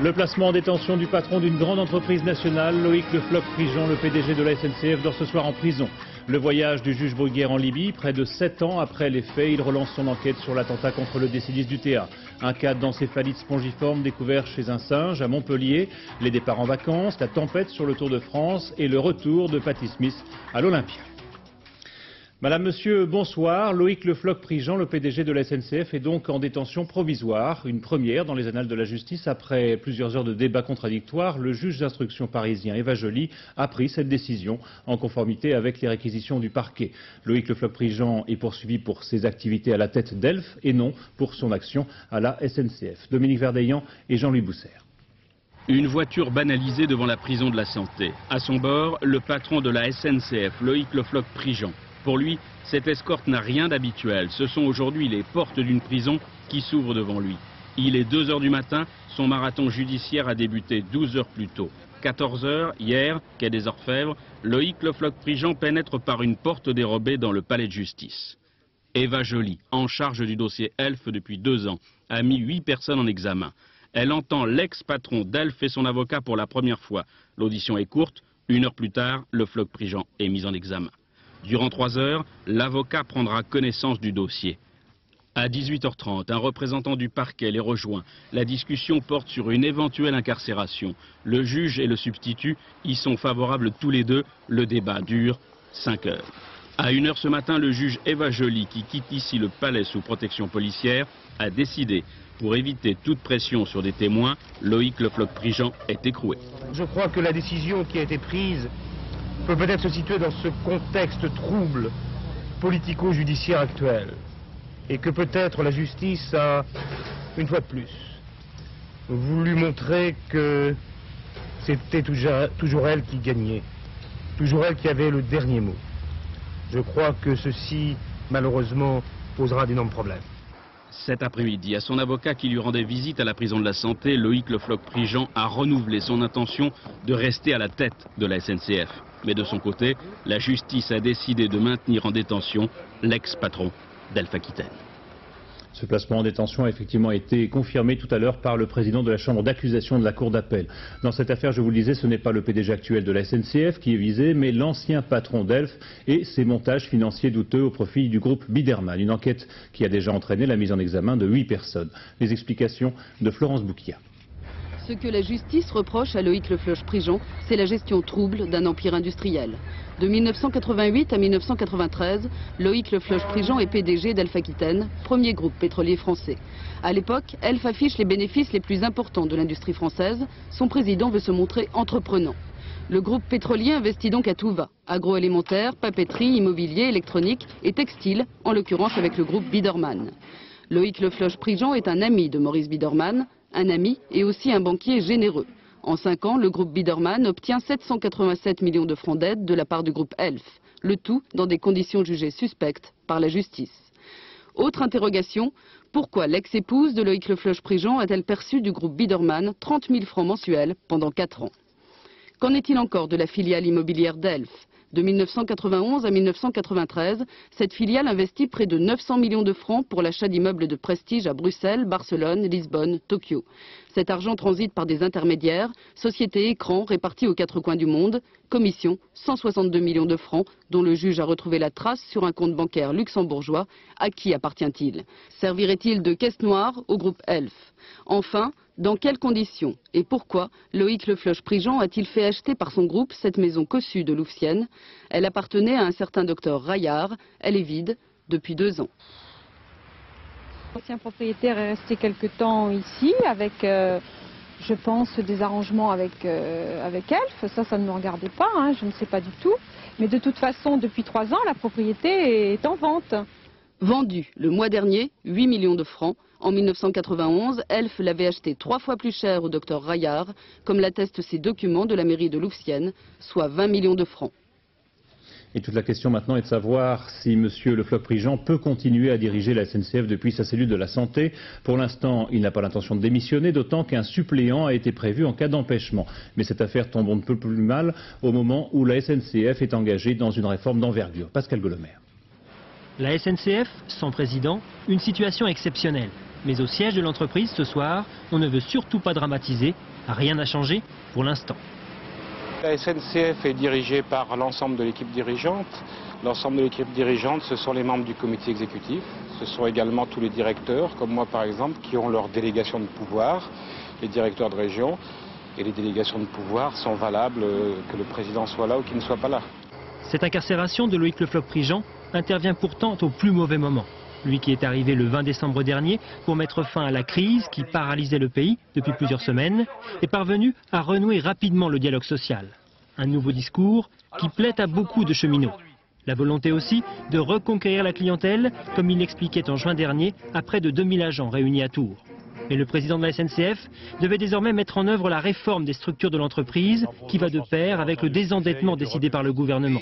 Le placement en détention du patron d'une grande entreprise nationale, Loïc Le Floch-Prigent, le PDG de la SNCF, dort ce soir en prison. Le voyage du juge Bruguière en Libye, près de 7 ans après les faits, il relance son enquête sur l'attentat contre le décidiste du TA. Un cas d'encéphalite spongiforme découvert chez un singe à Montpellier, les départs en vacances, la tempête sur le Tour de France et le retour de Patti Smith à l'Olympia. Madame, Monsieur, bonsoir. Loïc Le Floch-Prigent, le PDG de la SNCF, est donc en détention provisoire. Une première dans les annales de la justice. Après plusieurs heures de débats contradictoires, le juge d'instruction parisien Eva Joly a pris cette décision en conformité avec les réquisitions du parquet. Loïc Le Floch-Prigent est poursuivi pour ses activités à la tête d'Elf et non pour son action à la SNCF. Dominique Verdeillan et Jean-Louis Bousser. Une voiture banalisée devant la prison de la Santé. À son bord, le patron de la SNCF, Loïc Le Floch-Prigent. Pour lui, cette escorte n'a rien d'habituel. Ce sont aujourd'hui les portes d'une prison qui s'ouvrent devant lui. Il est 2 h du matin, son marathon judiciaire a débuté 12 heures plus tôt. 14 h, hier, quai des Orfèvres, Loïc Le Floch-Prigent pénètre par une porte dérobée dans le palais de justice. Eva Joly, en charge du dossier Elf depuis 2 ans, a mis 8 personnes en examen. Elle entend l'ex-patron d'Elf et son avocat pour la première fois. L'audition est courte. 1 heure plus tard, Le Floch-Prigent est mis en examen. Durant 3 heures, l'avocat prendra connaissance du dossier. À 18 h 30, un représentant du parquet les rejoint. La discussion porte sur une éventuelle incarcération. Le juge et le substitut y sont favorables tous les deux. Le débat dure 5 heures. À 1 h ce matin, le juge Eva Joly, qui quitte ici le palais sous protection policière, a décidé, pour éviter toute pression sur des témoins, Loïc Le Floch-Prigent est écroué. Je crois que la décision qui a été prise peut peut-être se situer dans ce contexte trouble politico-judiciaire actuel. Et que peut-être la justice a, une fois de plus, voulu montrer que c'était toujours elle qui gagnait, toujours elle qui avait le dernier mot. Je crois que ceci, malheureusement, posera d'énormes problèmes. Cet après-midi, à son avocat qui lui rendait visite à la prison de la Santé, Loïc Le Floch-Prigent a renouvelé son intention de rester à la tête de la SNCF. Mais de son côté, la justice a décidé de maintenir en détention l'ex-patron d'Elf Aquitaine. Ce placement en détention a effectivement été confirmé tout à l'heure par le président de la chambre d'accusation de la cour d'appel. Dans cette affaire, je vous le disais, ce n'est pas le PDG actuel de la SNCF qui est visé, mais l'ancien patron d'Elf et ses montages financiers douteux au profit du groupe Biderman. Une enquête qui a déjà entraîné la mise en examen de 8 personnes. Les explications de Florence Bouquia. Ce que la justice reproche à Loïc Le Floch-Prigent, c'est la gestion trouble d'un empire industriel. De 1988 à 1993, Loïc Le Floch-Prigent est PDG d'Elf Aquitaine, premier groupe pétrolier français. À l'époque, Elf affiche les bénéfices les plus importants de l'industrie française. Son président veut se montrer entreprenant. Le groupe pétrolier investit donc à tout va. Agroalimentaire, papeterie, immobilier, électronique et textile, en l'occurrence avec le groupe Biderman. Loïc Le Floch-Prigent est un ami de Maurice Biderman, un ami et aussi un banquier généreux. En 5 ans, le groupe Biderman obtient 787 millions de francs d'aide de la part du groupe Elf, le tout dans des conditions jugées suspectes par la justice. Autre interrogation, pourquoi l'ex-épouse de Loïc Le Floch-Prigent a-t-elle perçu du groupe Biderman 30 000 francs mensuels pendant 4 ans? Qu'en est-il encore de la filiale immobilière d'Elf? De 1991 à 1993, cette filiale investit près de 900 millions de francs pour l'achat d'immeubles de prestige à Bruxelles, Barcelone, Lisbonne, Tokyo. Cet argent transite par des intermédiaires, sociétés écrans réparties aux 4 coins du monde, commission 162 millions de francs dont le juge a retrouvé la trace sur un compte bancaire luxembourgeois. À qui appartient-il? Servirait-il de caisse noire au groupe Elf? Enfin, dans quelles conditions et pourquoi Loïc Le Floch-Prigent a-t-il fait acheter par son groupe cette maison cossue de Louvciennes? Elle appartenait à un certain docteur Raillard. Elle est vide depuis 2 ans. L'ancien propriétaire est resté quelque temps ici avec, je pense, des arrangements avec Elf. Ça ne me regardait pas, hein, je ne sais pas du tout. Mais de toute façon, depuis 3 ans, la propriété est en vente. Vendu le mois dernier, 8 millions de francs. En 1991, Elf l'avait acheté 3 fois plus cher au docteur Raillard, comme l'attestent ces documents de la mairie de Louvciennes, soit 20 millions de francs. Et toute la question maintenant est de savoir si M. Le Floch-Prigent peut continuer à diriger la SNCF depuis sa cellule de la santé. Pour l'instant, il n'a pas l'intention de démissionner, d'autant qu'un suppléant a été prévu en cas d'empêchement. Mais cette affaire tombe on ne peut plus mal au moment où la SNCF est engagée dans une réforme d'envergure. Pascal Golomer. La SNCF, sans président, une situation exceptionnelle. Mais au siège de l'entreprise ce soir, on ne veut surtout pas dramatiser. Rien n'a changé pour l'instant. La SNCF est dirigée par l'ensemble de l'équipe dirigeante. L'ensemble de l'équipe dirigeante, ce sont les membres du comité exécutif. Ce sont également tous les directeurs, comme moi par exemple, qui ont leur délégation de pouvoir, les directeurs de région. Et les délégations de pouvoir sont valables que le président soit là ou qu'il ne soit pas là. Cette incarcération de Loïc Le Floch-Prigent intervient pourtant au plus mauvais moment. Lui qui est arrivé le 20 décembre dernier pour mettre fin à la crise qui paralysait le pays depuis plusieurs semaines, est parvenu à renouer rapidement le dialogue social. Un nouveau discours qui plaît à beaucoup de cheminots. La volonté aussi de reconquérir la clientèle, comme il l'expliquait en juin dernier, à près de 2000 agents réunis à Tours. Mais le président de la SNCF devait désormais mettre en œuvre la réforme des structures de l'entreprise qui va de pair avec le désendettement décidé par le gouvernement.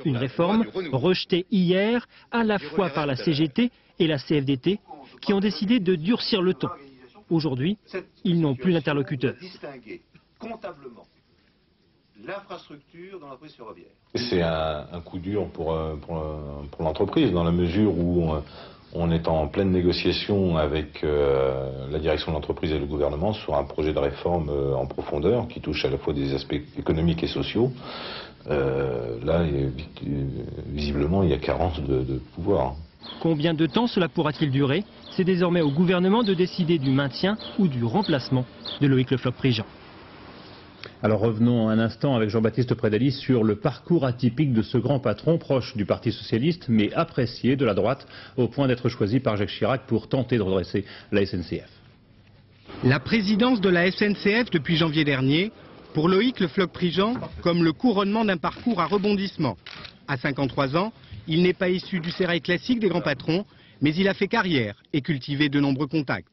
Une réforme rejetée hier à la fois par la CGT et la CFDT qui ont décidé de durcir le ton. Aujourd'hui, ils n'ont plus d'interlocuteurs. C'est un coup dur pour l'entreprise dans la mesure où on est en pleine négociation avec la direction de l'entreprise et le gouvernement sur un projet de réforme en profondeur qui touche à la fois des aspects économiques et sociaux. Là, visiblement, il y a carence de pouvoir. Combien de temps cela pourra-t-il durer? C'est désormais au gouvernement de décider du maintien ou du remplacement de Loïc Le Floch-Prigent. Alors revenons un instant avec Jean-Baptiste Prédalis sur le parcours atypique de ce grand patron proche du Parti Socialiste mais apprécié de la droite au point d'être choisi par Jacques Chirac pour tenter de redresser la SNCF. La présidence de la SNCF depuis janvier dernier, pour Loïc Le Floch-Prigent, comme le couronnement d'un parcours à rebondissement. À 53 ans, il n'est pas issu du sérail classique des grands patrons, mais il a fait carrière et cultivé de nombreux contacts.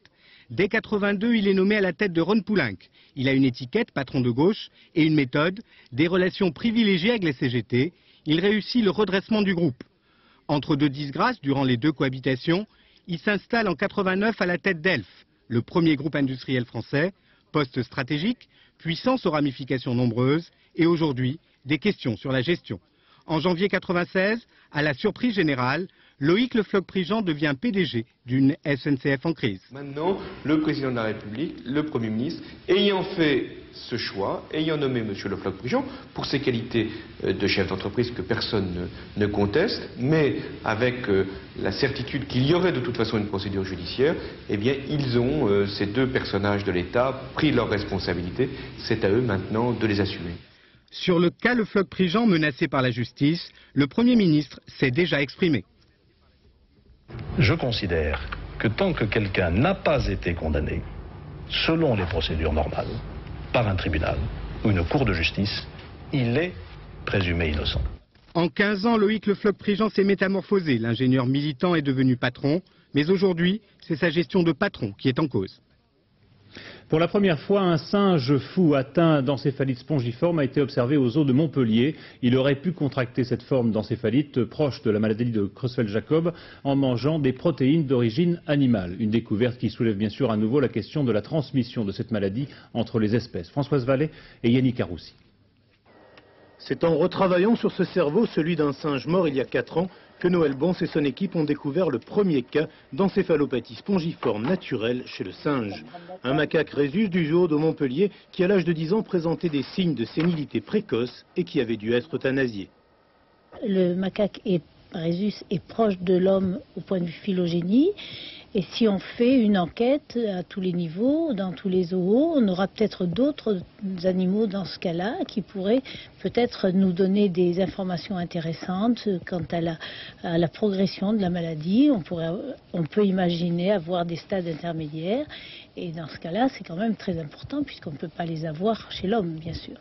Dès 82, il est nommé à la tête de Ron Poulenc. Il a une étiquette, patron de gauche, et une méthode, des relations privilégiées avec la CGT. Il réussit le redressement du groupe. Entre deux disgrâces, durant les deux cohabitations, il s'installe en 89 à la tête d'Elf, le premier groupe industriel français, poste stratégique, puissance aux ramifications nombreuses, et aujourd'hui, des questions sur la gestion. En janvier 96, à la surprise générale, Loïc Le Floch-Prigent devient PDG d'une SNCF en crise. Maintenant, le président de la République, le Premier ministre, ayant fait ce choix, ayant nommé M. Le Floch-Prigent pour ses qualités de chef d'entreprise que personne ne conteste, mais avec la certitude qu'il y aurait de toute façon une procédure judiciaire, eh bien, ils ont, ces deux personnages de l'État, pris leurs responsabilités. C'est à eux maintenant de les assumer. Sur le cas Le Floch-Prigent menacé par la justice, le Premier ministre s'est déjà exprimé. Je considère que tant que quelqu'un n'a pas été condamné, selon les procédures normales, par un tribunal ou une cour de justice, il est présumé innocent. En 15 ans, Loïc Le Floch-Prigent s'est métamorphosé. L'ingénieur militant est devenu patron, mais aujourd'hui, c'est sa gestion de patron qui est en cause. Pour la première fois, un singe fou atteint d'encéphalite spongiforme a été observé aux eaux de Montpellier. Il aurait pu contracter cette forme d'encéphalite proche de la maladie de Creutzfeldt-Jakob en mangeant des protéines d'origine animale. Une découverte qui soulève bien sûr à nouveau la question de la transmission de cette maladie entre les espèces. Françoise Vallée et Yannick Aroussi. C'est en retravaillant sur ce cerveau, celui d'un singe mort il y a 4 ans, que Noël Bons et son équipe ont découvert le premier cas d'encéphalopathie spongiforme naturelle chez le singe. Un macaque rhésus du zoo de Montpellier qui à l'âge de 10 ans présentait des signes de sénilité précoce et qui avait dû être euthanasié. Le macaque rhésus est proche de l'homme au point de vue phylogénie. Et si on fait une enquête à tous les niveaux, dans tous les zoos, on aura peut-être d'autres animaux dans ce cas-là qui pourraient peut-être nous donner des informations intéressantes quant à la progression de la maladie. On peut imaginer avoir des stades intermédiaires. Et dans ce cas-là, c'est quand même très important puisqu'on ne peut pas les avoir chez l'homme, bien sûr.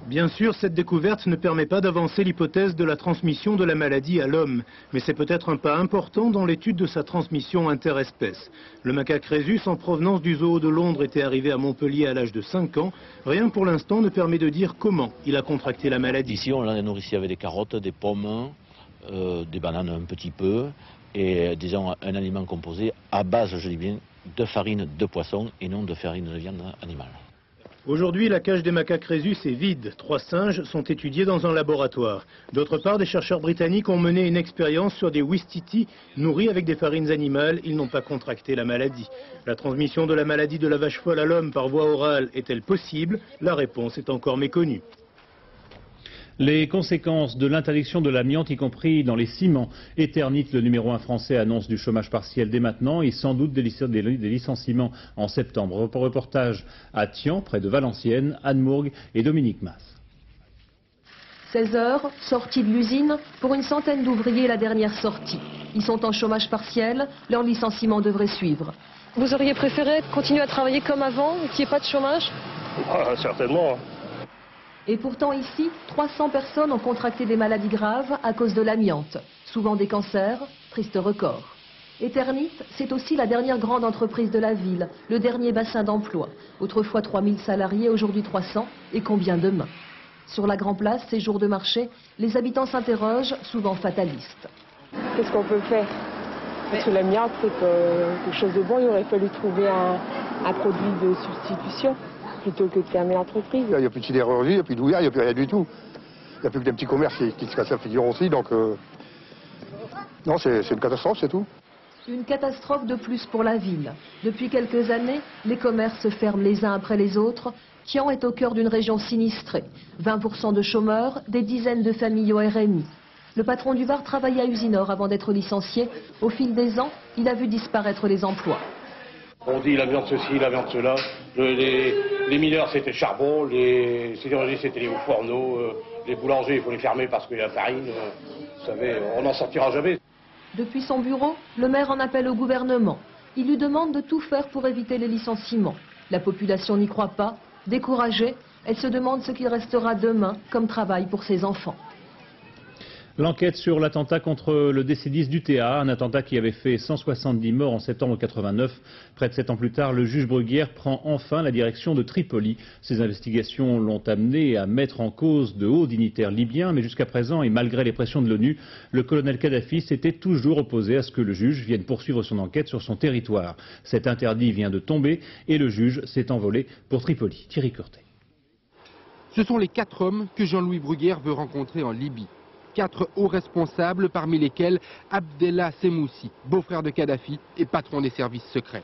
Bien sûr, cette découverte ne permet pas d'avancer l'hypothèse de la transmission de la maladie à l'homme, mais c'est peut-être un pas important dans l'étude de sa transmission interespèce. Le macaque rhésus en provenance du zoo de Londres était arrivé à Montpellier à l'âge de 5 ans. Rien pour l'instant ne permet de dire comment il a contracté la maladie. Ici, on l'a nourri avec des carottes, des pommes, des bananes un petit peu, et disons un aliment composé à base, je dis bien, de farine de poisson et non de farine de viande animale. Aujourd'hui, la cage des macaques Rhesus est vide. 3 singes sont étudiés dans un laboratoire. D'autre part, des chercheurs britanniques ont mené une expérience sur des ouistiti nourris avec des farines animales. Ils n'ont pas contracté la maladie. La transmission de la maladie de la vache folle à l'homme par voie orale est-elle possible? La réponse est encore méconnue. Les conséquences de l'interdiction de l'amiante, y compris dans les ciments. Eternit, le numéro 1 français, annonce du chômage partiel dès maintenant et sans doute des licenciements en septembre. Reportage à Thian, près de Valenciennes, Anne Mourgue et Dominique Mas. 16 heures, sortie de l'usine. Pour une centaine d'ouvriers, la dernière sortie. Ils sont en chômage partiel, leur licenciement devrait suivre. Vous auriez préféré continuer à travailler comme avant, qu'il n'y ait pas de chômage? Certainement. Et pourtant ici, 300 personnes ont contracté des maladies graves à cause de l'amiante. Souvent des cancers, triste record. Eternit, c'est aussi la dernière grande entreprise de la ville, le dernier bassin d'emploi. Autrefois 3000 salariés, aujourd'hui 300, et combien demain? Sur la Grand Place, ces jours de marché, les habitants s'interrogent, souvent fatalistes. Qu'est-ce qu'on peut faire? Parce que l'amiante, c'est quelque chose de bon, il aurait fallu trouver un produit de substitution plutôt que de fermer l'entreprise. Il n'y a plus de sidérurgie, il n'y a plus d'ouvrière, il n'y a plus rien du tout. Il n'y a plus que des petits commerces qui se cassent la figure aussi, donc non, c'est une catastrophe, c'est tout. Une catastrophe de plus pour la ville. Depuis quelques années, les commerces se ferment les uns après les autres. Thian est au cœur d'une région sinistrée. 20% de chômeurs, des dizaines de familles au RMI. Le patron du bar travaillait à Usinor avant d'être licencié. Au fil des ans, il a vu disparaître les emplois. On dit la viande ceci, la viande cela. Les mineurs c'était charbon, les sidérurgistes c'était les hauts fourneaux, les boulangers il faut les fermer parce qu'il y a la farine. Vous savez, on n'en sortira jamais. Depuis son bureau, le maire en appelle au gouvernement. Il lui demande de tout faire pour éviter les licenciements. La population n'y croit pas. Découragée, elle se demande ce qu'il restera demain comme travail pour ses enfants. L'enquête sur l'attentat contre le DC-10 d'UTA, un attentat qui avait fait 170 morts en septembre 89. Près de 7 ans plus tard, le juge Bruguière prend enfin la direction de Tripoli. Ces investigations l'ont amené à mettre en cause de hauts dignitaires libyens, mais jusqu'à présent, et malgré les pressions de l'ONU, le colonel Kadhafi s'était toujours opposé à ce que le juge vienne poursuivre son enquête sur son territoire. Cet interdit vient de tomber et le juge s'est envolé pour Tripoli. Thierry Curtet. Ce sont les 4 hommes que Jean-Louis Bruguière veut rencontrer en Libye. 4 hauts responsables, parmi lesquels Abdellah Semoussi, beau-frère de Kadhafi et patron des services secrets.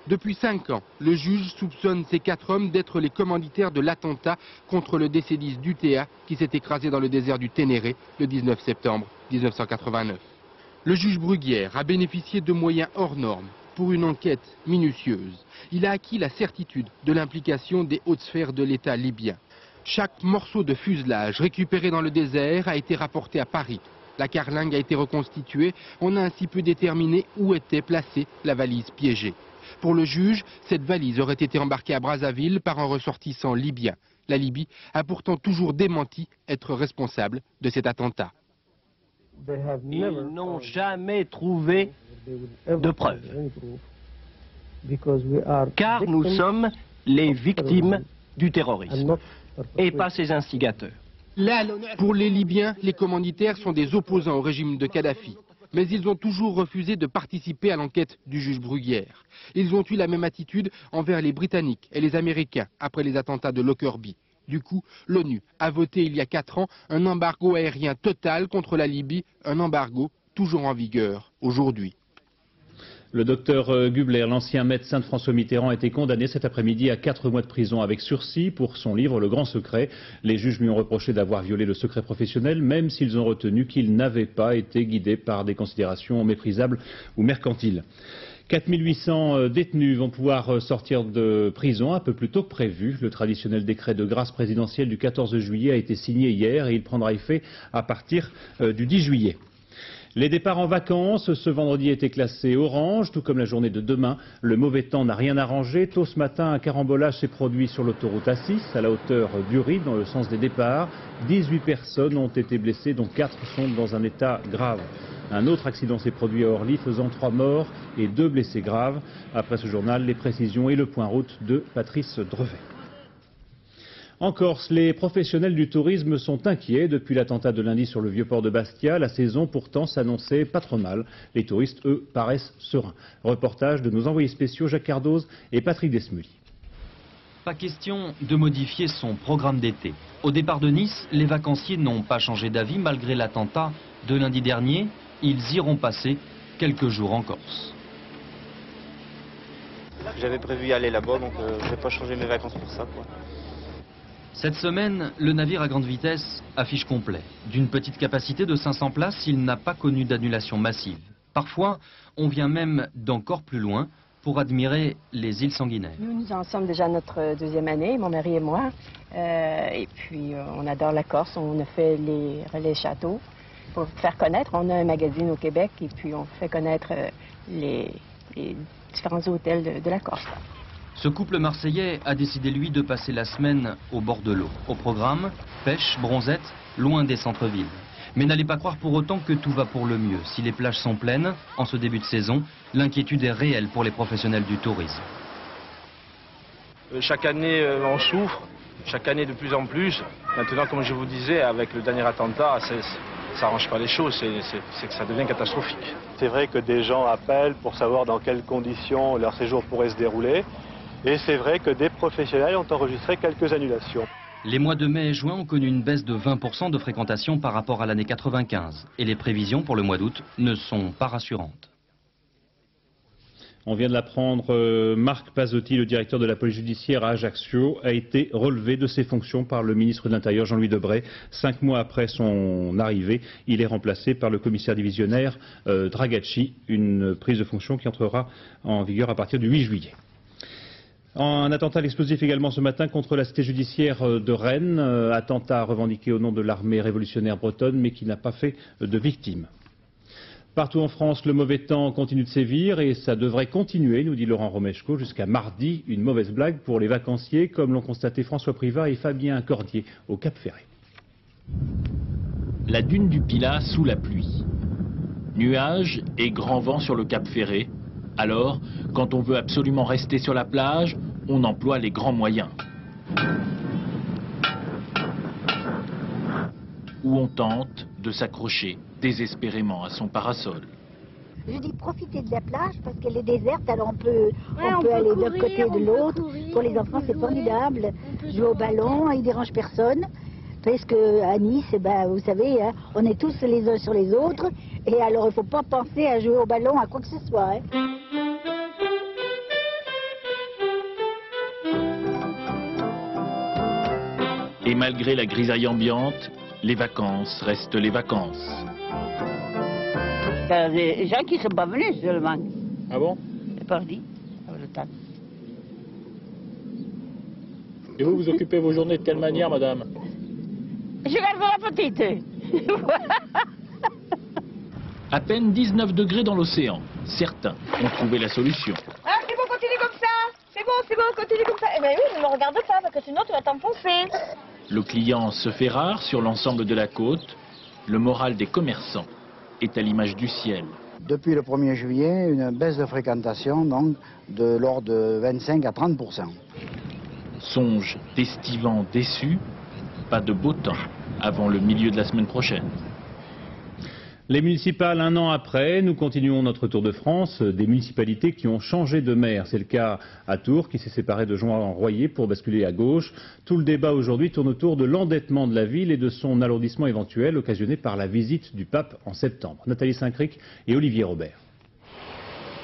Depuis 5 ans, le juge soupçonne ces 4 hommes d'être les commanditaires de l'attentat contre le DC-10 d'UTA qui s'est écrasé dans le désert du Ténéré le 19 septembre 1989. Le juge Bruguière a bénéficié de moyens hors normes pour une enquête minutieuse. Il a acquis la certitude de l'implication des hautes sphères de l'État libyen. Chaque morceau de fuselage récupéré dans le désert a été rapporté à Paris. La carlingue a été reconstituée. On a ainsi pu déterminer où était placée la valise piégée. Pour le juge, cette valise aurait été embarquée à Brazzaville par un ressortissant libyen. La Libye a pourtant toujours démenti être responsable de cet attentat. Ils n'ont jamais trouvé de preuves. Car nous sommes les victimes du terrorisme et pas ses instigateurs. Pour les Libyens, les commanditaires sont des opposants au régime de Kadhafi. Mais ils ont toujours refusé de participer à l'enquête du juge Bruguière. Ils ont eu la même attitude envers les Britanniques et les Américains après les attentats de Lockerbie. Du coup, l'ONU a voté il y a 4 ans un embargo aérien total contre la Libye, un embargo toujours en vigueur aujourd'hui. Le docteur Gubler, l'ancien médecin de François Mitterrand, a été condamné cet après-midi à 4 mois de prison avec sursis pour son livre Le Grand Secret. Les juges lui ont reproché d'avoir violé le secret professionnel, même s'ils ont retenu qu'il n'avait pas été guidé par des considérations méprisables ou mercantiles. 4800 détenus vont pouvoir sortir de prison un peu plus tôt que prévu. Le traditionnel décret de grâce présidentielle du 14 juillet a été signé hier et il prendra effet à partir du 10 juillet. Les départs en vacances, ce vendredi étaient classés orange, tout comme la journée de demain. Le mauvais temps n'a rien arrangé. Tôt ce matin, un carambolage s'est produit sur l'autoroute A6, à la hauteur d'Uri, dans le sens des départs. 18 personnes ont été blessées, dont 4 sont dans un état grave. Un autre accident s'est produit à Orly, faisant 3 morts et 2 blessés graves. Après ce journal, les précisions et le point route de Patrice Drevet. En Corse, les professionnels du tourisme sont inquiets depuis l'attentat de lundi sur le vieux port de Bastia. La saison pourtant s'annonçait pas trop mal. Les touristes, eux, paraissent sereins. Reportage de nos envoyés spéciaux Jacques Cardoz et Patrick Desmully. Pas question de modifier son programme d'été. Au départ de Nice, les vacanciers n'ont pas changé d'avis malgré l'attentat de lundi dernier. Ils iront passer quelques jours en Corse. J'avais prévu y aller là-bas, donc je vais pas changer mes vacances pour ça, quoi. Cette semaine, le navire à grande vitesse affiche complet. D'une petite capacité de 500 places, il n'a pas connu d'annulation massive. Parfois, on vient même d'encore plus loin pour admirer les îles sanguinaires. Nous en sommes déjà à notre deuxième année, mon mari et moi. Et puis, on adore la Corse. On a fait les relais châteaux pour faire connaître. On a un magazine au Québec et puis on fait connaître les différents hôtels de la Corse. Ce couple marseillais a décidé, lui, de passer la semaine au bord de l'eau. Au programme, pêche, bronzette, loin des centres-villes. Mais n'allez pas croire pour autant que tout va pour le mieux. Si les plages sont pleines, en ce début de saison, l'inquiétude est réelle pour les professionnels du tourisme. Chaque année, on souffre, chaque année de plus en plus. Maintenant, comme je vous disais, avec le dernier attentat, ça n'arrange pas les choses, c'est que ça devient catastrophique. C'est vrai que des gens appellent pour savoir dans quelles conditions leur séjour pourrait se dérouler. Et c'est vrai que des professionnels ont enregistré quelques annulations. Les mois de mai et juin ont connu une baisse de 20% de fréquentation par rapport à l'année 95. Et les prévisions pour le mois d'août ne sont pas rassurantes. On vient de l'apprendre, Marc Pazotti, le directeur de la police judiciaire à Ajaccio, a été relevé de ses fonctions par le ministre de l'Intérieur, Jean-Louis Debré. 5 mois après son arrivée, il est remplacé par le commissaire divisionnaire Dragacci, une prise de fonction qui entrera en vigueur à partir du 8 juillet. Un attentat à l'explosif également ce matin contre la cité judiciaire de Rennes, attentat revendiqué au nom de l'armée révolutionnaire bretonne, mais qui n'a pas fait de victimes. Partout en France, le mauvais temps continue de sévir et ça devrait continuer, nous dit Laurent Romeshko, jusqu'à mardi. Une mauvaise blague pour les vacanciers, comme l'ont constaté François Privat et Fabien Cordier au Cap-Ferret. La dune du Pilat sous la pluie. Nuages et grand vent sur le Cap-Ferret. Alors, quand on veut absolument rester sur la plage, on emploie les grands moyens. Ou on tente de s'accrocher désespérément à son parasol. Je dis profiter de la plage parce qu'elle est déserte, alors on peut aller d'un côté et de l'autre. Pour les enfants, c'est formidable. Jouer au ballon, il ne dérange personne. Parce qu'à Nice, vous savez, hein, on est tous les uns sur les autres. Et alors, il ne faut pas penser à jouer au ballon, à quoi que ce soit. Hein. Et malgré la grisaille ambiante, les vacances restent les vacances. Il y a des gens qui ne sont pas venus seulement. Ah bon? C'est parti, le temps. Et vous, vous occupez vos journées de quelle manière, madame? Je garde la petite. À peine 19 degrés dans l'océan. Certains ont trouvé la solution. Ah, c'est bon, continue comme ça. C'est bon, continue comme ça. Eh bien oui, ne me regarde pas, parce que sinon tu vas t'enfoncer. Le client se fait rare sur l'ensemble de la côte. Le moral des commerçants est à l'image du ciel. Depuis le 1er juillet, une baisse de fréquentation donc, de l'ordre de 25 à 30%. Songe d'estivants déçus, pas de beau temps avant le milieu de la semaine prochaine. Les municipales, un an après, nous continuons notre tour de France des municipalités qui ont changé de maire. C'est le cas à Tours, qui s'est séparé de Jean Royer pour basculer à gauche. Tout le débat aujourd'hui tourne autour de l'endettement de la ville et de son alourdissement éventuel occasionné par la visite du pape en septembre. Nathalie Saint-Cric et Olivier Robert.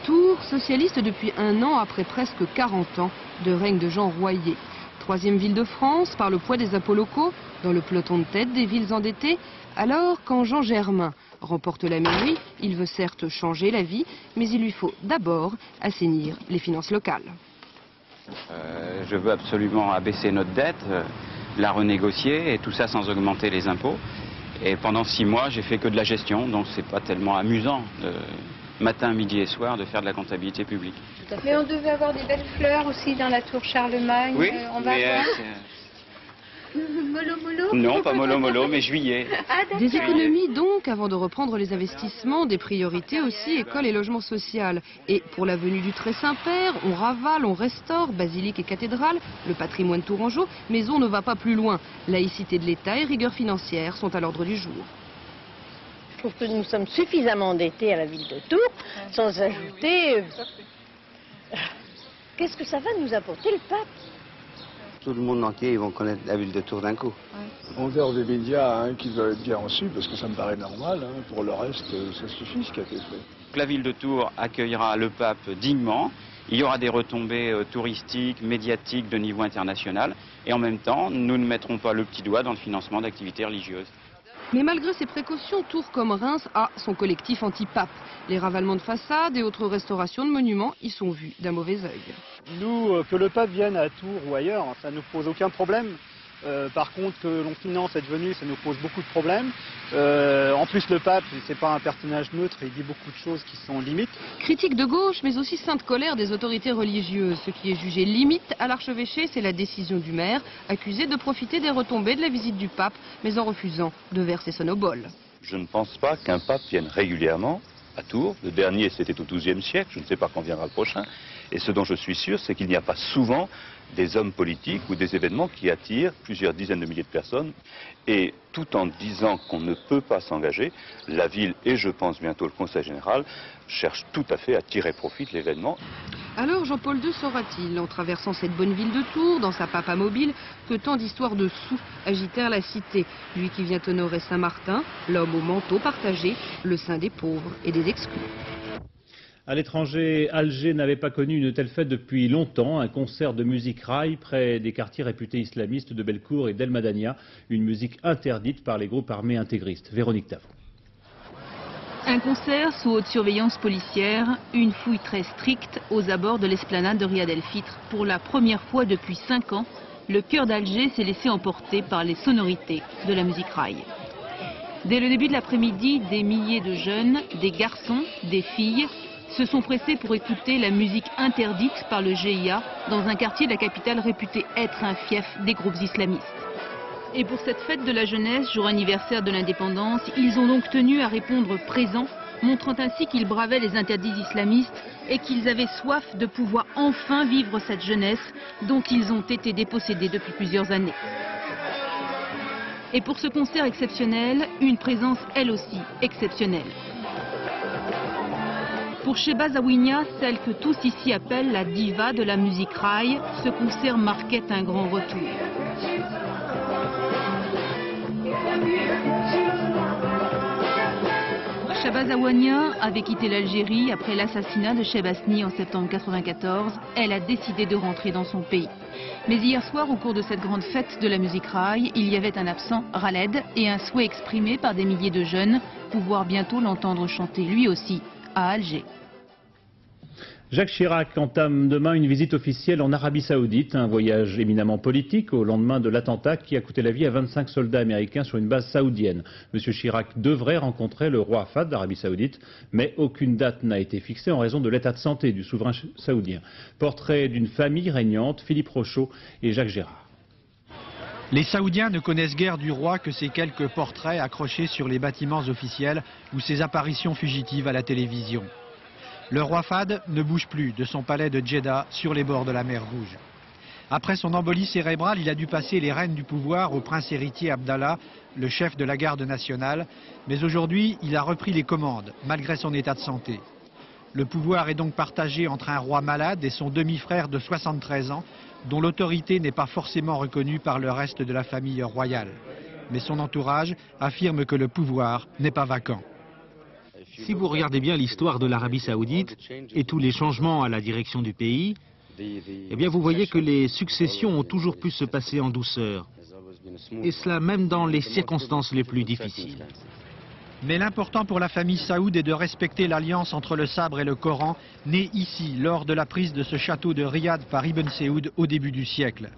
Tours, socialiste depuis un an après presque 40 ans de règne de Jean Royer. Troisième ville de France par le poids des impôts locaux, dans le peloton de tête des villes endettées. Alors, quand Jean Germain remporte la mairie, il veut certes changer la vie, mais il lui faut d'abord assainir les finances locales. Je veux absolument abaisser notre dette, la renégocier, et tout ça sans augmenter les impôts. Et pendant 6 mois, j'ai fait que de la gestion, donc c'est pas tellement amusant, matin, midi et soir, de faire de la comptabilité publique. Mais on devait avoir des belles fleurs aussi dans la tour Charlemagne. Oui, on va voir. Mollo mollo? Non, pas mollo mollo, mais juillet. Des économies donc avant de reprendre les investissements, des priorités aussi, école et logement social. Et pour l'avenue du Très-Saint-Père, on ravale, on restaure, basilique et cathédrale, le patrimoine tourangeau, mais on ne va pas plus loin. Laïcité de l'État et rigueur financière sont à l'ordre du jour. Je trouve que nous sommes suffisamment endettés à la ville de Tours, sans ajouter... Qu'est-ce que ça va nous apporter le pape? tout le monde entier, ils vont connaître la ville de Tours d'un coup. En dehors des médias, qu'ils doivent être bien reçus, parce que ça me paraît normal. Pour le reste, ça suffit ce qui a été fait. La ville de Tours accueillera le pape dignement. Il y aura des retombées touristiques, médiatiques de niveau international. Et en même temps, nous ne mettrons pas le petit doigt dans le financement d'activités religieuses. Mais malgré ces précautions, Tours comme Reims a son collectif anti-pape. Les ravalements de façades et autres restaurations de monuments y sont vus d'un mauvais œil. Nous, que le pape vienne à Tours ou ailleurs, ça ne nous pose aucun problème. Par contre, que l'on finance cette venue, ça nous pose beaucoup de problèmes. En plus, le pape, c'est pas un personnage neutre, il dit beaucoup de choses qui sont limites. Critique de gauche, mais aussi sainte colère des autorités religieuses. Ce qui est jugé limite à l'archevêché, c'est la décision du maire, accusé de profiter des retombées de la visite du pape, mais en refusant de verser son obole. Je ne pense pas qu'un pape vienne régulièrement à Tours. Le dernier, c'était au XIIe siècle, je ne sais pas quand viendra le prochain. Et ce dont je suis sûr, c'est qu'il n'y a pas souvent des hommes politiques ou des événements qui attirent plusieurs dizaines de milliers de personnes. Et tout en disant qu'on ne peut pas s'engager, la ville et je pense bientôt le Conseil général cherchent tout à fait à tirer profit de l'événement. Alors Jean-Paul II saura-t-il, en traversant cette bonne ville de Tours, dans sa papa mobile, que tant d'histoires de sous agitèrent la cité, lui qui vient honorer Saint-Martin, l'homme au manteau partagé, le saint des pauvres et des exclus. À l'étranger, Alger n'avait pas connu une telle fête depuis longtemps. Un concert de musique raï près des quartiers réputés islamistes de Belcourt et d'El Madania. Une musique interdite par les groupes armés intégristes. Véronique Tavon. Un concert sous haute surveillance policière, une fouille très stricte aux abords de l'esplanade de Riyad el-Fitr. Pour la première fois depuis 5 ans, le cœur d'Alger s'est laissé emporter par les sonorités de la musique raï. Dès le début de l'après-midi, des milliers de jeunes, des garçons, des filles, se sont pressés pour écouter la musique interdite par le GIA dans un quartier de la capitale réputé être un fief des groupes islamistes. Et pour cette fête de la jeunesse, jour anniversaire de l'indépendance, ils ont donc tenu à répondre présent, montrant ainsi qu'ils bravaient les interdits islamistes et qu'ils avaient soif de pouvoir enfin vivre cette jeunesse dont ils ont été dépossédés depuis plusieurs années. Et pour ce concert exceptionnel, une présence elle aussi exceptionnelle. Pour Sheba Zawinia, celle que tous ici appellent la diva de la musique raï, ce concert marquait un grand retour. Sheba Zawinia avait quitté l'Algérie après l'assassinat de Cheb Asni en septembre 1994. Elle a décidé de rentrer dans son pays. Mais hier soir, au cours de cette grande fête de la musique raï, il y avait un absent, Khaled, et un souhait exprimé par des milliers de jeunes, pouvoir bientôt l'entendre chanter lui aussi à Alger. Jacques Chirac entame demain une visite officielle en Arabie Saoudite, un voyage éminemment politique au lendemain de l'attentat qui a coûté la vie à 25 soldats américains sur une base saoudienne. Monsieur Chirac devrait rencontrer le roi Fahd d'Arabie Saoudite, mais aucune date n'a été fixée en raison de l'état de santé du souverain saoudien. Portrait d'une famille régnante, Philippe Rochaud et Jacques Gérard. Les Saoudiens ne connaissent guère du roi que ses quelques portraits accrochés sur les bâtiments officiels ou ses apparitions fugitives à la télévision. Le roi Fahd ne bouge plus de son palais de Jeddah sur les bords de la mer Rouge. Après son embolie cérébrale, il a dû passer les rênes du pouvoir au prince héritier Abdallah, le chef de la garde nationale, mais aujourd'hui il a repris les commandes, malgré son état de santé. Le pouvoir est donc partagé entre un roi malade et son demi-frère de 73 ans, dont l'autorité n'est pas forcément reconnue par le reste de la famille royale. Mais son entourage affirme que le pouvoir n'est pas vacant. Si vous regardez bien l'histoire de l'Arabie Saoudite et tous les changements à la direction du pays, eh bien vous voyez que les successions ont toujours pu se passer en douceur. Et cela même dans les circonstances les plus difficiles. Mais l'important pour la famille Saoud est de respecter l'alliance entre le sabre et le Coran, née ici lors de la prise de ce château de Riyad par Ibn Saoud au début du siècle.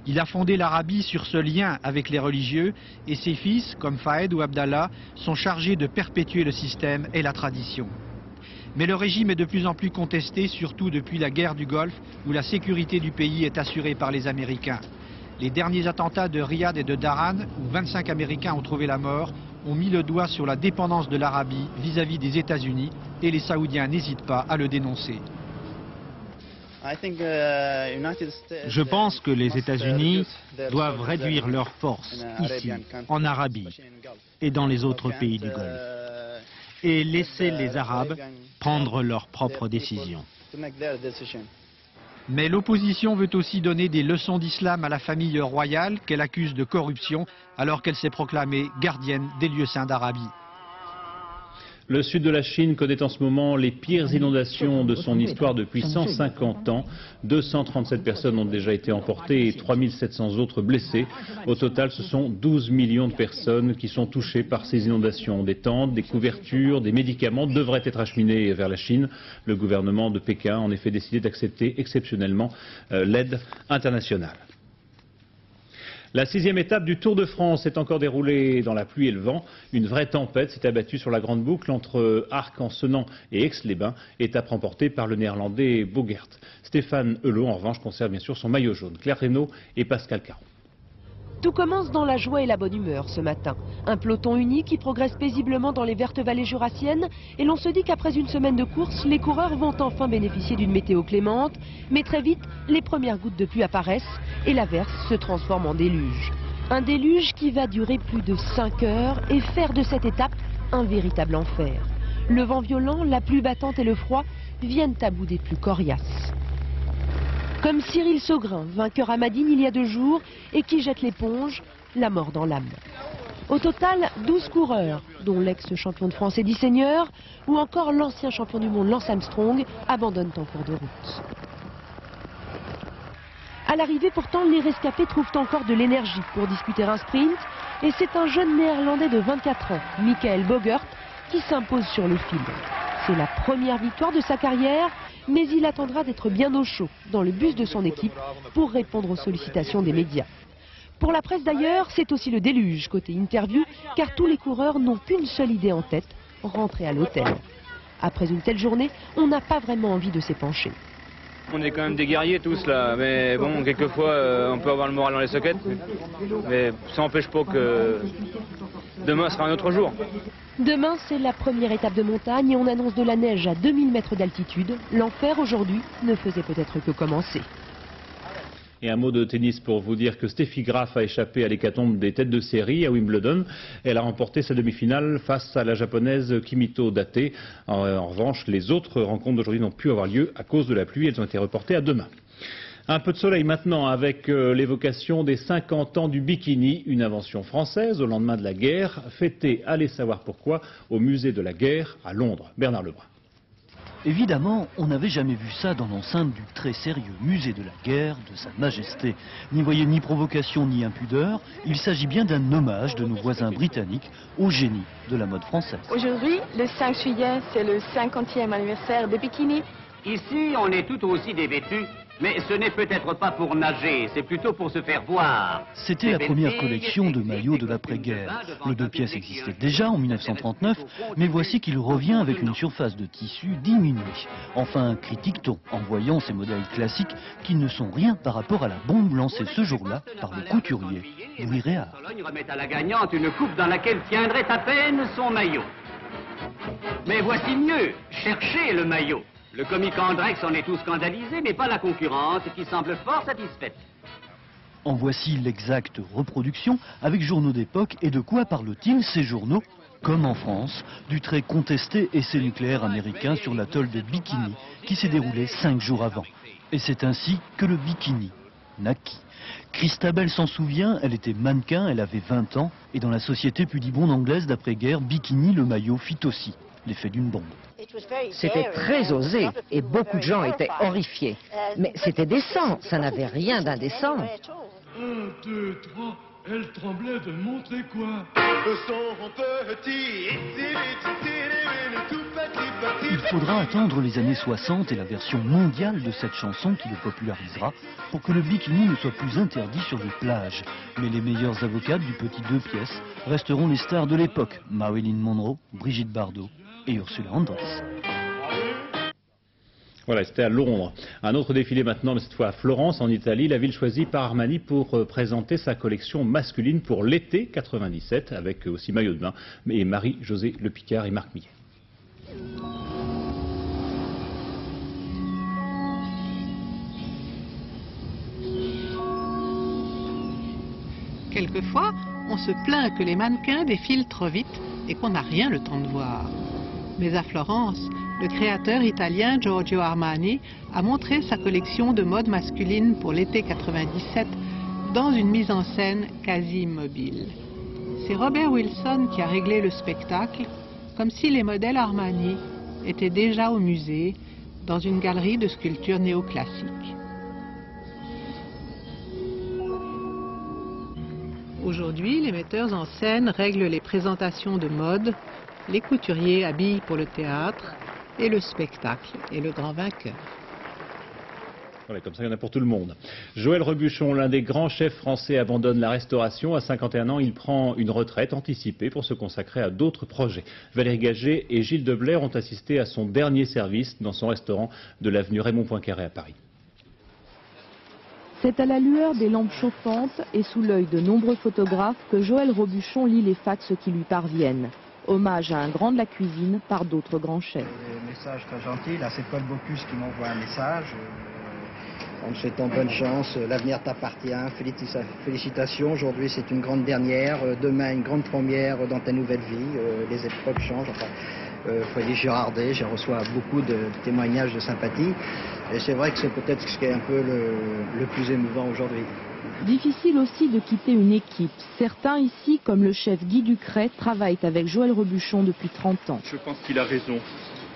Il a fondé l'Arabie sur ce lien avec les religieux et ses fils, comme Fahd ou Abdallah, sont chargés de perpétuer le système et la tradition. Mais le régime est de plus en plus contesté, surtout depuis la guerre du Golfe, où la sécurité du pays est assurée par les Américains. Les derniers attentats de Riyad et de Daran, où 25 Américains ont trouvé la mort, ont mis le doigt sur la dépendance de l'Arabie vis-à-vis des États-Unis, et les Saoudiens n'hésitent pas à le dénoncer. Je pense que les États-Unis doivent réduire leurs forces ici, en Arabie et dans les autres pays du Golfe, et laisser les Arabes prendre leurs propres décisions. Mais l'opposition veut aussi donner des leçons d'islam à la famille royale qu'elle accuse de corruption alors qu'elle s'est proclamée gardienne des lieux saints d'Arabie. Le sud de la Chine connaît en ce moment les pires inondations de son histoire depuis 150 ans. 237 personnes ont déjà été emportées et 3700 autres blessées. Au total, ce sont 12 millions de personnes qui sont touchées par ces inondations. Des tentes, des couvertures, des médicaments devraient être acheminés vers la Chine. Le gouvernement de Pékin a en effet décidé d'accepter exceptionnellement l'aide internationale. La 6e étape du Tour de France s'est encore déroulée dans la pluie et le vent. Une vraie tempête s'est abattue sur la grande boucle entre Arc-en-Senans et Aix-les-Bains, étape remportée par le néerlandais Bogaert. Stéphane Helot, en revanche, conserve bien sûr son maillot jaune. Claire Reynaud et Pascal Caron. Tout commence dans la joie et la bonne humeur ce matin. Un peloton uni qui progresse paisiblement dans les vertes vallées jurassiennes et l'on se dit qu'après une semaine de course, les coureurs vont enfin bénéficier d'une météo clémente. Mais très vite, les premières gouttes de pluie apparaissent et l'averse se transforme en déluge. Un déluge qui va durer plus de 5 heures et faire de cette étape un véritable enfer. Le vent violent, la pluie battante et le froid viennent à bout des plus coriaces. Comme Cyril Saugrin, vainqueur à Madine il y a 2 jours et qui jette l'éponge, la mort dans l'âme. Au total, 12 coureurs, dont l'ex-champion de France Eddy Seigneur ou encore l'ancien champion du monde Lance Armstrong, abandonnent en cours de route. À l'arrivée, pourtant, les rescapés trouvent encore de l'énergie pour disputer un sprint et c'est un jeune néerlandais de 24 ans, Michael Bogaert, qui s'impose sur le fil. C'est la première victoire de sa carrière, mais il attendra d'être bien au chaud dans le bus de son équipe pour répondre aux sollicitations des médias. Pour la presse d'ailleurs, c'est aussi le déluge côté interview, car tous les coureurs n'ont qu'une seule idée en tête, rentrer à l'hôtel. Après une telle journée, on n'a pas vraiment envie de s'épancher. On est quand même des guerriers tous là, mais bon, quelquefois on peut avoir le moral dans les sockets, mais ça n'empêche pas que demain sera un autre jour. Demain, c'est la première étape de montagne et on annonce de la neige à 2000 mètres d'altitude. L'enfer aujourd'hui ne faisait peut-être que commencer. Et un mot de tennis pour vous dire que Steffi Graf a échappé à l'hécatombe des têtes de série à Wimbledon. Elle a remporté sa demi-finale face à la japonaise Kimito Date. En revanche, les autres rencontres d'aujourd'hui n'ont pu avoir lieu à cause de la pluie. Elles ont été reportées à demain. Un peu de soleil maintenant avec l'évocation des 50 ans du bikini, une invention française au lendemain de la guerre, fêtée, allez savoir pourquoi, au musée de la guerre à Londres. Bernard Lebrun. Évidemment, on n'avait jamais vu ça dans l'enceinte du très sérieux musée de la guerre de Sa Majesté. N'y voyez ni provocation ni impudeur, il s'agit bien d'un hommage de nos voisins britanniques au génie de la mode française. Aujourd'hui, le 5 juillet, c'est le 50e anniversaire des bikinis. Ici, on est tout aussi dévêtus, mais ce n'est peut-être pas pour nager, c'est plutôt pour se faire voir. C'était la première collection de maillots de l'après-guerre. Le 2 pièces existait déjà en 1939, mais voici qu'il revient avec une surface de tissu diminuée. Enfin, critique-t-on en voyant ces modèles classiques qui ne sont rien par rapport à la bombe lancée ce jour-là par le couturier Louis Réard. Sologne remet à la gagnante une coupe dans laquelle tiendrait à peine son maillot. Mais voici mieux, cherchez le maillot. Le comique Andrex en est tout scandalisé, mais pas la concurrence, qui semble fort satisfaite. En voici l'exacte reproduction, avec journaux d'époque. Et de quoi parlent-ils, ces journaux? Comme en France, du très contesté essai nucléaire américain sur l'atoll de Bikini, qui s'est déroulé 5 jours avant. Et c'est ainsi que le bikini naquit. Christabel s'en souvient, elle était mannequin, elle avait 20 ans, et dans la société pudibonde anglaise d'après-guerre, bikini, le maillot, fit aussi l'effet d'une bombe. C'était très osé et beaucoup de gens étaient horrifiés. Mais c'était décent, ça n'avait rien d'indécent. 1, 2, 3, elle tremblait de montrer quoi? Il faudra attendre les années 60 et la version mondiale de cette chanson qui le popularisera pour que le bikini ne soit plus interdit sur les plages. Mais les meilleurs avocates du petit 2 pièces resteront les stars de l'époque. Marilyn Monroe, Brigitte Bardot et Ursula Andress. Voilà, c'était à Londres. Un autre défilé maintenant, mais cette fois à Florence, en Italie, la ville choisie par Armani pour présenter sa collection masculine pour l'été 97, avec aussi maillot de bain, et Marie-Josée Le Picard et Marc Millet. Quelquefois, on se plaint que les mannequins défilent trop vite et qu'on n'a rien le temps de voir. Mais à Florence, le créateur italien Giorgio Armani a montré sa collection de mode masculine pour l'été 97 dans une mise en scène quasi immobile. C'est Robert Wilson qui a réglé le spectacle, comme si les modèles Armani étaient déjà au musée, dans une galerie de sculptures néoclassiques. Aujourd'hui, les metteurs en scène règlent les présentations de mode, les couturiers habillent pour le théâtre, et le spectacle est le grand vainqueur. Voilà, comme ça, il y en a pour tout le monde. Joël Robuchon, l'un des grands chefs français, abandonne la restauration. À 51 ans, il prend une retraite anticipée pour se consacrer à d'autres projets. Valérie Gagé et Gilles Deblair ont assisté à son dernier service dans son restaurant de l'avenue Raymond Poincaré à Paris. C'est à la lueur des lampes chauffantes et sous l'œil de nombreux photographes que Joël Robuchon lit les fax qui lui parviennent. Hommage à un grand de la cuisine par d'autres grands chefs. Message très gentil, là c'est Paul Bocuse qui m'envoie un message. En te souhaitant bonne chance, l'avenir t'appartient, félicitations, aujourd'hui c'est une grande dernière, demain une grande première dans ta nouvelle vie, les époques changent. Enfin, Foyer Girardet, j'ai reçu beaucoup de témoignages de sympathie et c'est vrai que c'est peut-être ce qui est un peu le plus émouvant aujourd'hui. Difficile aussi de quitter une équipe. Certains ici, comme le chef Guy Ducret, travaillent avec Joël Robuchon depuis 30 ans. Je pense qu'il a raison.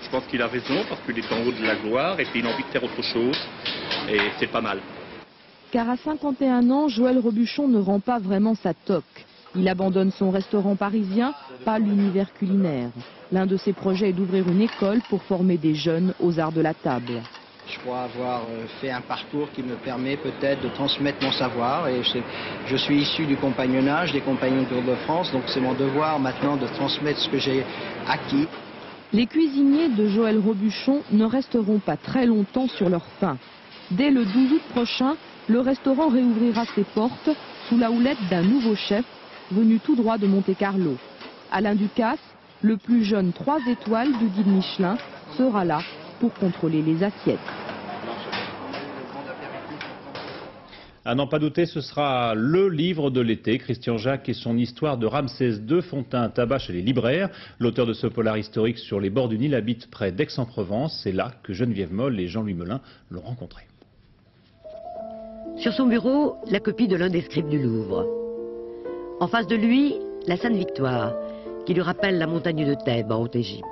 Je pense qu'il a raison parce qu'il est en haut de la gloire et puis il a envie de faire autre chose et c'est pas mal. Car à 51 ans, Joël Robuchon ne rend pas vraiment sa toque. Il abandonne son restaurant parisien, pas l'univers culinaire. L'un de ses projets est d'ouvrir une école pour former des jeunes aux arts de la table. Je crois avoir fait un parcours qui me permet peut-être de transmettre mon savoir et je suis issu du compagnonnage, des compagnons Tour de France, donc c'est mon devoir maintenant de transmettre ce que j'ai acquis. Les cuisiniers de Joël Robuchon ne resteront pas très longtemps sur leur faim. Dès le 12 août prochain, le restaurant réouvrira ses portes sous la houlette d'un nouveau chef venu tout droit de Monte-Carlo. Alain Ducasse, le plus jeune 3 étoiles du guide Michelin, sera là pour contrôler les assiettes. À n'en pas douter, ce sera le livre de l'été. Christian Jacques et son histoire de Ramsès II font un tabac chez les libraires. L'auteur de ce polar historique sur les bords du Nil habite près d'Aix-en-Provence. C'est là que Geneviève Moll et Jean-Louis Melin l'ont rencontré. Sur son bureau, la copie de l'un des scripts du Louvre. En face de lui, la Sainte Victoire, qui lui rappelle la montagne de Thèbes en Haute-Égypte.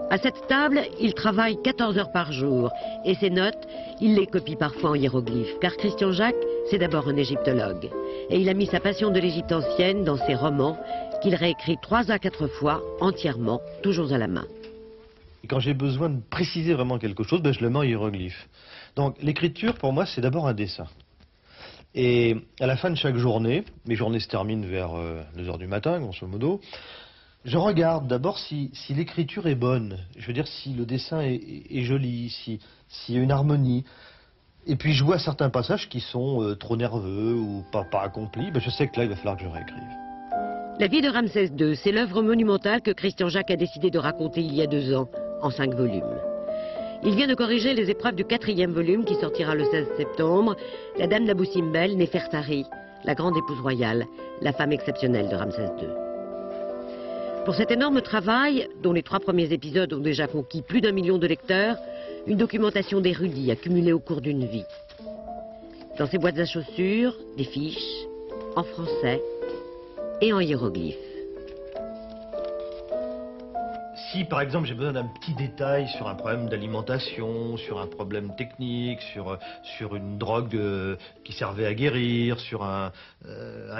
À cette table, il travaille 14 heures par jour et ses notes, il les copie parfois en hiéroglyphes, car Christian Jacques, c'est d'abord un égyptologue. Et il a mis sa passion de l'Égypte ancienne dans ses romans, qu'il réécrit 3 à 4 fois, entièrement, toujours à la main. Quand j'ai besoin de préciser vraiment quelque chose, je le mets en hiéroglyphe. Donc l'écriture, pour moi, c'est d'abord un dessin. Et à la fin de chaque journée, mes journées se terminent vers 2 heures du matin, grosso modo, je regarde d'abord si l'écriture est bonne, je veux dire si le dessin est joli, s'il y a une harmonie. Et puis je vois certains passages qui sont trop nerveux ou pas accomplis, je sais que là il va falloir que je réécrive. La vie de Ramsès II, c'est l'œuvre monumentale que Christian Jacques a décidé de raconter il y a 2 ans, en 5 volumes. Il vient de corriger les épreuves du 4e volume qui sortira le 16 septembre, la dame d'Abou Simbel, Néfertari, la grande épouse royale, la femme exceptionnelle de Ramsès II. Pour cet énorme travail, dont les 3 premiers épisodes ont déjà conquis plus d'1 million de lecteurs, une documentation d'érudits accumulée au cours d'une vie. Dans ses boîtes à chaussures, des fiches, en français et en hiéroglyphes. Si par exemple j'ai besoin d'un petit détail sur un problème d'alimentation, sur un problème technique, sur une drogue qui servait à guérir, sur un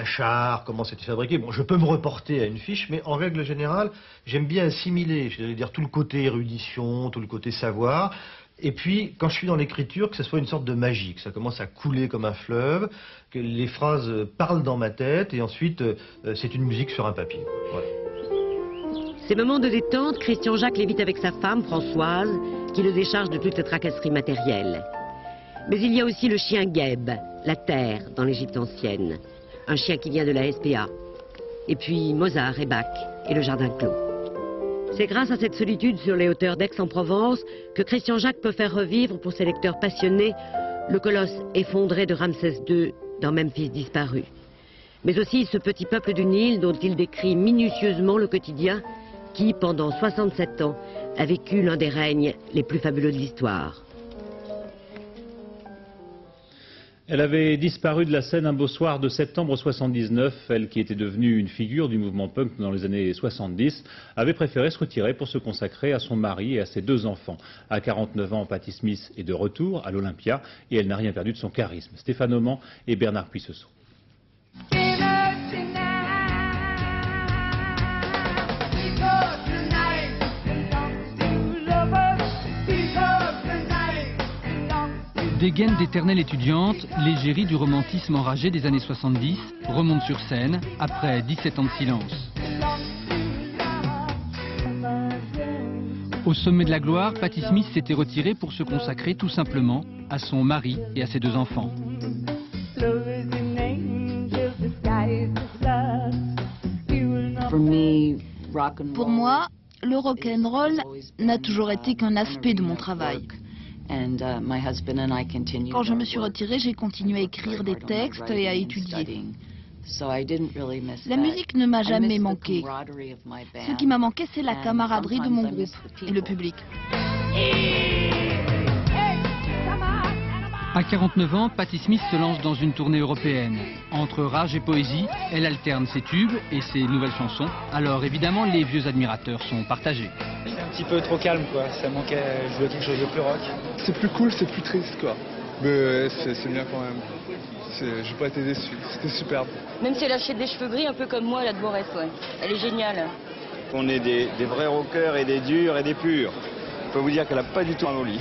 char, comment c'était fabriqué, bon, je peux me reporter à une fiche, mais en règle générale, j'aime bien assimiler, je vais dire tout le côté érudition, tout le côté savoir, et puis quand je suis dans l'écriture, que ce soit une sorte de magie, que ça commence à couler comme un fleuve, que les phrases parlent dans ma tête, et ensuite c'est une musique sur un papier. Voilà. Ces moments de détente, Christian Jacques les vit avec sa femme, Françoise, qui le décharge de toutes les tracasseries matérielles. Mais il y a aussi le chien Geb, la terre dans l'Égypte ancienne. Un chien qui vient de la SPA. Et puis Mozart et Bach et le jardin clos. C'est grâce à cette solitude sur les hauteurs d'Aix-en-Provence que Christian Jacques peut faire revivre pour ses lecteurs passionnés le colosse effondré de Ramsès II dans Memphis disparu. Mais aussi ce petit peuple du Nil dont il décrit minutieusement le quotidien qui, pendant 67 ans, a vécu l'un des règnes les plus fabuleux de l'histoire. Elle avait disparu de la scène un beau soir de septembre 79. Elle, qui était devenue une figure du mouvement punk dans les années 70, avait préféré se retirer pour se consacrer à son mari et à ses 2 enfants. À 49 ans, Patti Smith est de retour à l'Olympia et elle n'a rien perdu de son charisme. Stéphane Auman et Bernard Puissesson. Dégaine d'éternelle étudiante, l'égérie du romantisme enragé des années 70 remonte sur scène après 17 ans de silence. Au sommet de la gloire, Patti Smith s'était retirée pour se consacrer tout simplement à son mari et à ses 2 enfants. Pour moi, le rock'n'roll n'a toujours été qu'un aspect de mon travail. Quand je me suis retirée, j'ai continué à écrire des textes et à étudier. La musique ne m'a jamais manqué. Ce qui m'a manqué, c'est la camaraderie de mon groupe et le public. À 49 ans, Patti Smith se lance dans une tournée européenne. Entre rage et poésie, elle alterne ses tubes et ses nouvelles chansons. Alors évidemment, les vieux admirateurs sont partagés. C'est un petit peu trop calme, quoi. Ça manquait, je voulais quelque chose de plus rock. C'est plus cool, c'est plus triste, quoi. Mais c'est bien quand même. J'ai pas été déçu, c'était superbe. Même si elle achète des cheveux gris, un peu comme moi, la Dvorès, ouais. Elle est géniale. On est des vrais rockers et des durs et des purs. Je peux vous dire qu'elle a pas du tout un au lit.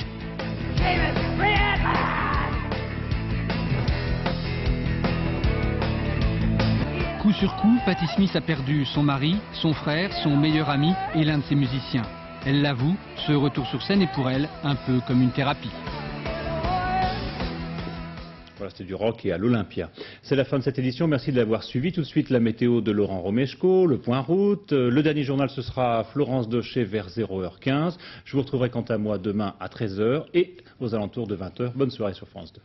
Coup sur coup, Patti Smith a perdu son mari, son frère, son meilleur ami et l'un de ses musiciens. Elle l'avoue, ce retour sur scène est pour elle un peu comme une thérapie. Voilà, c'était du rock et à l'Olympia. C'est la fin de cette édition, merci de l'avoir suivi. Tout de suite, la météo de Laurent Romeshko, le point route. Le dernier journal, ce sera Florence Daucher vers 0h15. Je vous retrouverai quant à moi demain à 13h et aux alentours de 20h. Bonne soirée sur France 2.